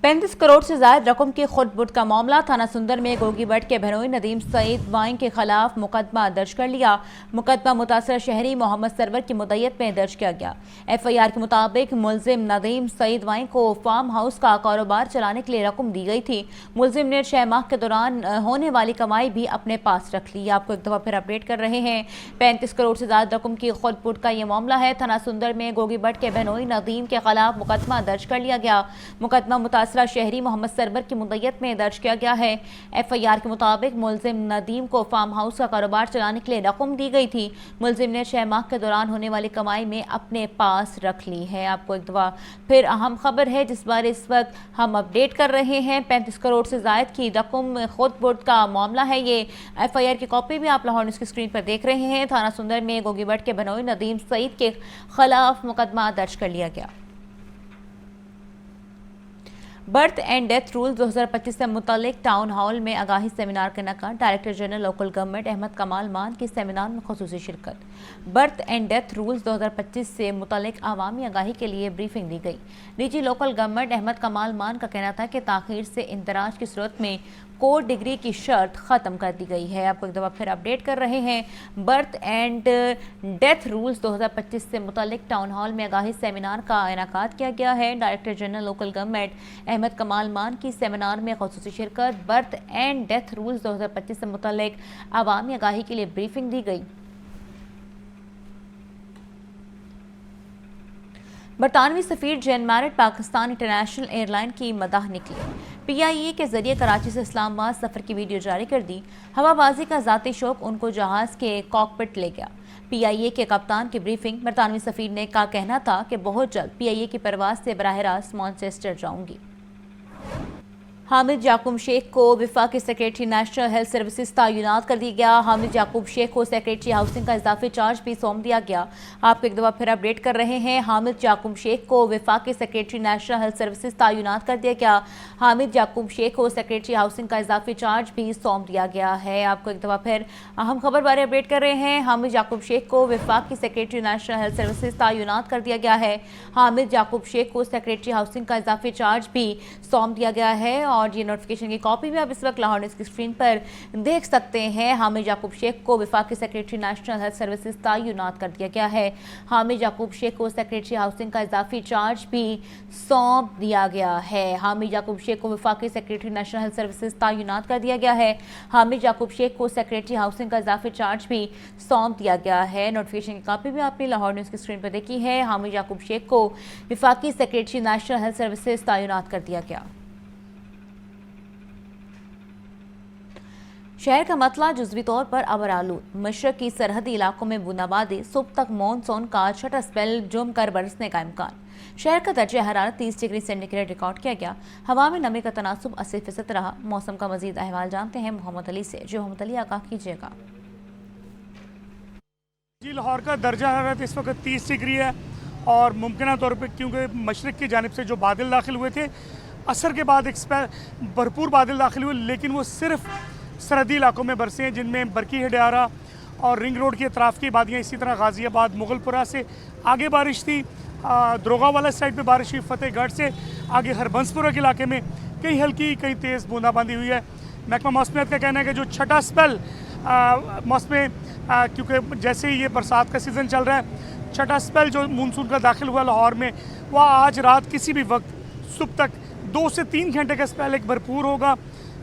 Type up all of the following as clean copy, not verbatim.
35 करोड़ से ज्यादा रकम की खुद बुट का मामला। थाना सुंदर में गोगी बट के बहनोई नदीम सईद वाइन के खिलाफ मुकदमा दर्ज कर लिया। मुकदमा मुतासर शहरी मोहम्मद सरवर की मुद्दत में दर्ज किया गया। FIR के मुताबिक मुलजिम नदीम सईद वाइन को फार्म हाउस का कारोबार चलाने के लिए रकम दी गई थी। मुलजिम ने 6 माह के दौरान होने वाली कमाई भी अपने पास रख ली। आपको एक दफा फिर अपडेट कर रहे हैं। 35 करोड़ से ज्यादा रकम की खुद बुट का ये मामला है। थाना सुंदर में गोगी बट के बहनोई नदीम के खिलाफ मुकदमा दर्ज कर लिया गया। मुकदमा मुतासर शहरी मोहम्मद सरवर की मुद्दत में दर्ज किया गया है। FIR के मुताबिक मुलजिम नदीम को फार्म हाउस का कारोबार चलाने के लिए रकम दी गई थी। मुलजिम ने 6 माह के दौरान होने वाली कमाई में अपने पास रख ली है। आपको एक दफा फिर अहम खबर है जिस बारे इस वक्त हम अपडेट कर रहे हैं। 35 करोड़ से ज्यादा की रकम खुद बुट का मामला है। ये FIR की कॉपी भी आप लाहौर न्यूज़ की स्क्रीन पर देख रहे हैं। थाना सुंदर में गोगी बट के बहनोई नदीम सईद के खिलाफ मुकदमा दर्ज कर लिया गया। बर्थ एंड डेथ रूल 2025 से मुतालिक टाउन हॉल में आगाही सेमिनार का इनेकाद। Director general local government Ahmad Kamal मान की सेमिनार में खुसूसी शिरकत। बर्थ एंड डेथ रूल्स 2025 से मुतालिक आवामी आगाही के लिए ब्रीफिंग दी गई। DG local government Ahmad Kamal मान का कहना था कि ताखीर से इंदराज की सूरत में कोर्ट डिग्री की शर्त ख़त्म कर दी गई है। आपको एक दफ़ा फिर अपडेट कर रहे हैं। बर्थ एंड डेथ रूल्स 2025 से मुतालिक टाउन हॉल में आगाही सेमिनार का इनेकाद किया गया है। Director general local government Ahmad Kamal मान की सेमिनार में खुसूसी शिरकत। बर्थ एंड डेथ रूल्स 2025 से मुतालिक आवामी आगाही के लिए ब्रीफिंग दी गई। बरतानवी सफीर Jane Marriott Pakistan international airline की मदाह निकली। PIA के जरिए कराची से इस्लामाबाद सफ़र की वीडियो जारी कर दी। हवाबाजी का ज़ाती शौक उनको जहाज़ के कॉकपिट ले गया। PIA के कप्तान की ब्रीफिंग। बरतानवी सफीर ने का कहना था कि बहुत जल्द PIA की परवाज़ से बराह रास्त मैनचेस्टर जाऊंगी। हामिद याकूब शेख को वफाकी सेक्रेटरी नेशनल हेल्थ सर्विसेज तैनात कर दिया गया। हामिद याकूब शेख को सेक्रेटरी हाउसिंग का इजाफी चार्ज भी सौंप दिया गया। आपको एक दफ़ा फिर अपडेट कर रहे हैं। हामिद याकूब शेख को वफाकी सेक्रेटरी नेशनल हेल्थ सर्विसेज तैनात कर दिया गया। हामिद याकूब शेख को सेक्रेटरी हाउसिंग का इजाफी चार्ज भी सौंप दिया गया है। आपको एक दफ़ा फिर अहम खबर बारे अपडेट कर रहे हैं। हामिद याकूब शेख को वफाकी सेक्रेटरी नेशनल हेल्थ सर्विसेज तैनात कर दिया गया है। हामिद याकूब शेख को सेक्रेटरी हाउसिंग का इजाफी चार्ज भी सौंप दिया गया है। और ये नोटिफिकेशन की कॉपी भी आप इस वक्त लाहौर न्यूज़ की स्क्रीन पर देख सकते हैं। हामिद याकूब शेख को वफाकी सेक्रेटरी नेशनल हेल्थ सर्विसेज तैनात कर दिया गया है। हामिद याकूब शेख को सेक्रेटरी हाउसिंग का इजाफी चार्ज भी सौंप दिया गया है। हामिद याकूब शेख को वफाकी सेक्रेटरी नेशनल हेल्थ सर्विसेज तैनात कर दिया गया है। हामिद याकूब शेख को सेक्रेटरी हाउसिंग का इजाफी चार्ज भी सौंप दिया गया है। नोटिफिकेशन की कॉपी भी आपने लाहौर न्यूज़ की स्क्रीन पर देखी है। हामिद याकूब शेख को वफाकी सेक्रेटरी नेशनल हेल्थ सर्विसेज तैनात कर दिया गया। शहर का मतला जुज़वी तौर पर अबरालूद। मशरक़ की सरहदी इलाकों में बूंदाबांदी। सुबह तक मॉनसून का छठा स्पेल जुम कर बरसने का इम्कान। शहर का दर्जा हरारत 30 डिग्री सेंटीग्रेड रिकॉर्ड किया गया। हवा में नमी का तनासुब 80% रहा। मौसम का मजीद अहवाल जानते हैं मोहम्मद अली से। जो मोहम्मद अली आगाह कीजिएगा। जी, लाहौर का दर्जा हरारत इस वक्त 30 डिग्री है और मुमकिन तौर पर क्योंकि मशरक़ की जानिब से जो बादल दाखिल हुए थे, असर के बाद एक भरपूर बादल दाखिल हुए, लेकिन वो सिर्फ सरहदी इलाकों में बरसे हैं, जिनमें बरकी हडियारा और रिंग रोड की अतराफ़ की वादियाँ, इसी तरह गाज़ियाबाद मुगलपुरा से आगे बारिश थी। द्रोगा वाला साइड पे बारिश हुई। फतेहगढ़ से आगे हरबंसपुरा के इलाके में कई हल्की कई तेज़ बूंदाबांदी हुई है। महकमा मौसमियात का कहना है कि जो छठा स्पेल मौसम क्योंकि जैसे ही ये बरसात का सीज़न चल रहा है, छठा स्पेल जो मानसून का दाखिल हुआ लाहौर में, वह आज रात किसी भी वक्त सुबह तक 2 से 3 घंटे का स्पेल एक भरपूर होगा।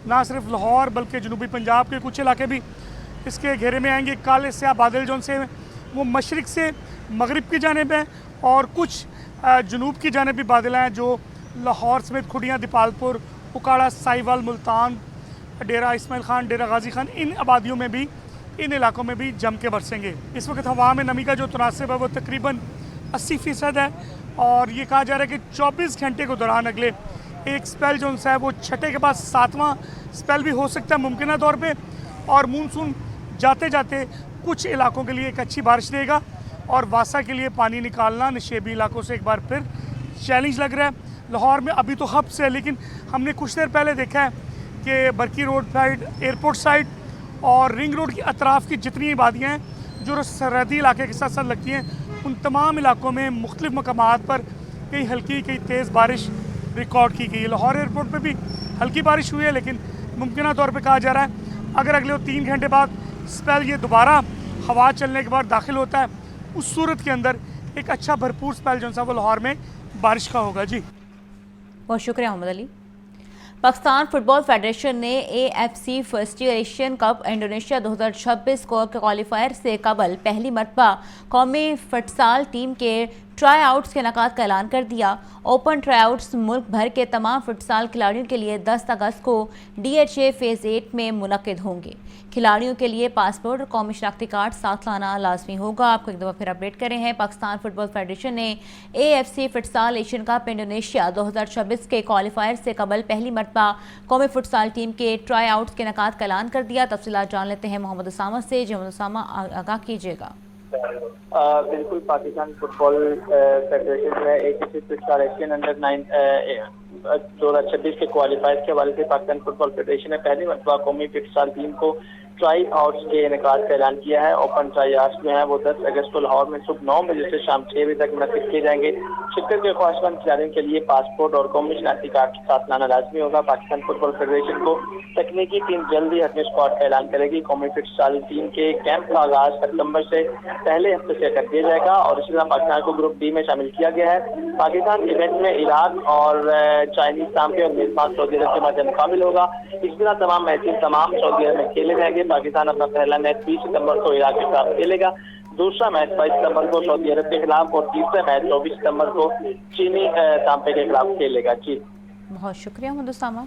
ना सिर्फ लाहौर बल्कि जनूबी पंजाब के कुछ इलाके भी इसके घेरे में आएंगे। काले स्याह बादल जो से वो मशरक़ से मगरिब की जानिब हैं और कुछ जनूब की जानिब भी बादल हैं, जो लाहौर समेत खुडियाँ, दीपालपुर, उकाड़ा, साहिवाल, मुल्तान, डेरा इस्माइल खान, डेरा गाजी खान, इन आबादियों में भी, इन इलाकों में भी जम के बरसेंगे। इस वक्त हवा में नमी का जो तनासब है वो तकरीबन 80% है और ये कहा जा रहा है कि 24 घंटे के दौरान अगले एक स्पेल जो है वो छठे के बाद 7वां स्पेल भी हो सकता है मुमकिन तौर पे। और मानसून जाते जाते कुछ इलाकों के लिए एक अच्छी बारिश देगा और वासा के लिए पानी निकालना नशेबी इलाकों से एक बार फिर चैलेंज लग रहा है। लाहौर में अभी तो हब्स है, लेकिन हमने कुछ देर पहले देखा है कि बरकी रोड साइड, एयरपोर्ट साइड और रिंग रोड की अतराफ़ की जितनी वादियाँ हैं जो सरहदी इलाके के साथ साथ लगती हैं, उन तमाम इलाकों में मुख्तलिफ मकामात पर कई हल्की कई तेज़ बारिश रिकॉर्ड की गई है। लाहौर एयरपोर्ट पे भी हल्की बारिश हुई है, लेकिन मुमकिन तौर पे कहा जा रहा है अगर अगले 3 घंटे बाद स्पेल ये दोबारा हवा चलने के बाद दाखिल होता है, उस सूरत के अंदर एक अच्छा भरपूर स्पेल जो सा वो लाहौर में बारिश का होगा। जी बहुत शुक्रिया मोहम्मद अली। पाकिस्तान फुटबॉल फेडरेशन ने AFC first year Asian cup Indonesia 2026 को क्वालिफायर से कबल पहली मरतबा कौमी फुटसाल टीम के ट्राई आउट्स के इनेकाद का ऐलान कर दिया। ओपन ट्राई आउट्स मुल्क भर के तमाम फुटसाल खिलाड़ियों के लिए 10 अगस्त को DHA फेज़ 8 में मुनक्किद होंगे। खिलाड़ियों के लिए पासपोर्ट और कौमी शनाख्ती कार्ड साथ लाना लाजमी होगा। आपको एक दफ़ा फिर अपडेट कर रहे हैं। पाकिस्तान फुटबॉल फेडरेशन ने AFC futsal Asian cup Indonesia 2026 के क्वालिफायर से कबल पहली मरतबा कौमी फुटसाल टीम के ट्राई आउट्स के इनेकाद का ऐलान कर दिया। तफसीलात जान लेते हैं मोहम्मद उसामा से। जी मोहम्मद उसामा, आगाह कीजिएगा। बिल्कुल, पाकिस्तान फुटबॉल फेडरेशन ने AFC फुटसाल एशियन अंडर 9 2026 के क्वालिफायर के हवाले से पाकिस्तान फुटबॉल फेडरेशन ने पहली मरतबा कौमी फुटसाल टीम को ट्राई आउट्स के इनेकाद का ऐलान किया है। ओपन ट्राई आउट्स जो है वो 10 अगस्त को लाहौर में सुबह 9 बजे से शाम 6 बजे तक मुनक्किद किए जाएंगे। शिरकत के ख्वाहिशमंद खिलाड़ियों के लिए पासपोर्ट और कौमी शनाख्ती कार्ड साथ लाना लाजमी होगा। पाकिस्तान फुटबॉल फेडरेशन को तकनीकी टीम जल्द ही अपने स्क्वाड का ऐलान करेगी। कौमी फुटसाल टीम के कैंप का आगाज सितंबर से पहले हफ्ते से कर दिया जाएगा और इसी तरह पाकिस्तान को ग्रुप डी में शामिल किया गया है। पाकिस्तान इवेंट में इराक और चाइनीज नाम के और मेजबान सऊदी अरब के मध्य मुकाबिल होगा। इस तरह तमाम मैचेस तमाम सऊदी अरब में खेले जाएंगे। पाकिस्तान अपना पहला मैच 20 सितंबर को इराक के साथ खेलेगा, दूसरा मैच 22 सितंबर को सऊदी अरब के खिलाफ और तीसरा मैच 24 सितंबर को चीनी तांपे के खिलाफ खेलेगा। जी बहुत शुक्रिया मोहम्मद उसामा।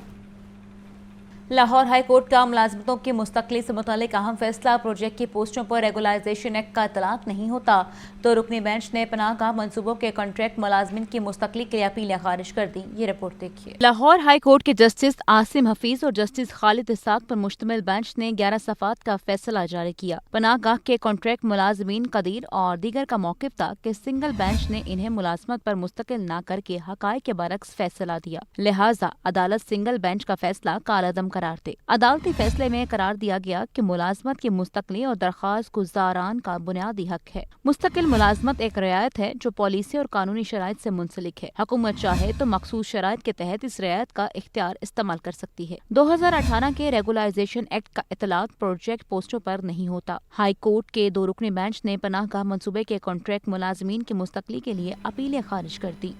लाहौर हाई कोर्ट का मुलाजमतों की मुस्तकली से मुतालिक अहम फैसला, प्रोजेक्ट की पोस्टों पर रेगुलाइजेशन एक्ट का इतलाक नहीं होता तो रुकनी बेंच ने पनाहगाह मनसूबों के कॉन्ट्रैक्ट मुलाजमिन की मुस्तकली के लिए अपीलें खारिज कर दी। ये रिपोर्ट देखिए। लाहौर हाई कोर्ट के जस्टिस आसिम हफीज और जस्टिस खालिद इसाक पर मुश्तमिल बेंच ने 11 सफ़ात का फैसला जारी किया। पनाहगाह के कॉन्ट्रैक्ट मुलाजमीन कदीर और दीगर का मौक़िफ़ था कि सिंगल बेंच ने इन्हें मुलाजमत पर मुस्तकिल न करके हक़ाइक़ के बरक्स फैसला दिया, लिहाजा अदालत सिंगल बेंच का फैसला कालादम करार दे। अदालती फैसले में करार दिया गया कि मुलाजमत की मुस्तकली और दरख्वास्त गुज़ारान का बुनियादी हक है। मुस्तकिल मुलाजमत एक रियायत है जो पॉलिसी और कानूनी शराइत से मुंसलिक है। हुकूमत चाहे तो मखसूस शराइत के तहत इस रियायत का इख्तियार इस्तेमाल कर सकती है। 2018 के रेगुलाइजेशन एक्ट का इतलाक प्रोजेक्ट पोस्टों पर नहीं होता। हाई कोर्ट के 2 रुकनी बेंच ने पनाहगाह मनसूबे के कॉन्ट्रैक्ट मुलाजमीन की मुस्तकली के लिए अपीलें खारिज कर दी।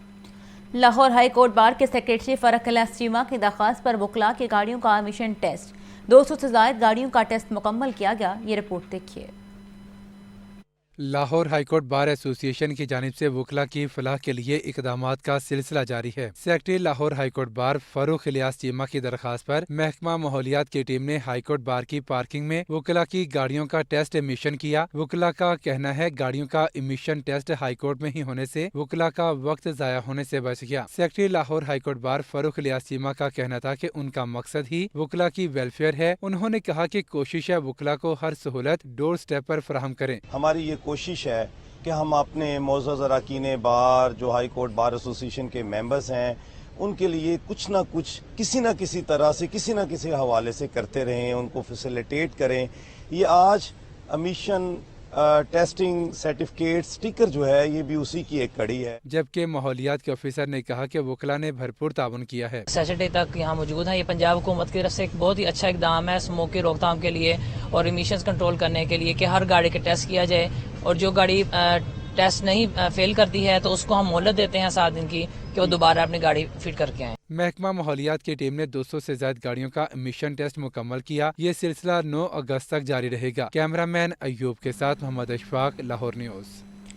लाहौर हाई कोर्ट बार के सेक्रेटरी फरक चीमा की दरख्वास्त पर वकला की गाड़ियों का एमिशन टेस्ट, 200 से ज़ायद गाड़ियों का टेस्ट मुकम्मल किया गया। ये रिपोर्ट देखिए। लाहौर हाईकोर्ट बार एसोसिएशन की जानिब से वकला की फलाह के लिए इकदामात का सिलसिला जारी है। Secretary Lahore high court bar Farooq Ilyas Cheema की दरख्वास्त पर महकमा माहौलियात की टीम ने हाईकोर्ट बार की पार्किंग में वकला की गाड़ियों का टेस्ट एमिशन किया। वकला का कहना है गाड़ियों का एमिशन टेस्ट हाईकोर्ट में ही होने से वकला का वक्त जाया होने से बच गया। Secretary Lahore high court bar Farooq Ilyas Cheema का कहना था कि उनका मकसद ही वकला की वेलफेयर है। उन्होंने कहा कि कोशिश है वकला को हर सहूलत डोर स्टेप पर फराहम करें। हमारी ये कोशिश है कि हम अपने मोअज़्ज़ज़ अरकान बार जो हाई कोर्ट बार एसोसिएशन के मेंबर्स हैं उनके लिए कुछ ना कुछ किसी न किसी तरह से किसी न किसी हवाले से करते रहें, उनको फैसिलिटेट करें। ये आज एमिशन टेस्टिंग सर्टिफिकेट स्टिकर जो है ये भी उसी की एक कड़ी है। जबकि माहौलियात के ऑफिसर ने कहा कि वकला ने भरपूर ताउन किया है। सैटरडे तक यहाँ मौजूद है। ये पंजाब हुकूमत की तरफ से एक बहुत ही अच्छा इकदाम है स्मोक की रोकथाम के लिए और एमिशंस कंट्रोल करने के लिए कि हर गाड़ी के टेस्ट किया जाए और जो गाड़ी टेस्ट नहीं फेल करती है तो उसको हम मोहलत देते हैं 7 दिन की कि वो दोबारा अपनी गाड़ी फिट करके आए। महकमा माहौलियात की टीम ने 200 से ज्यादा गाड़ियों का एमिशन टेस्ट मुकम्मल किया। ये सिलसिला 9 अगस्त तक जारी रहेगा। कैमरामैन अयूब के साथ मोहम्मद अशफाक, लाहौर न्यूज़।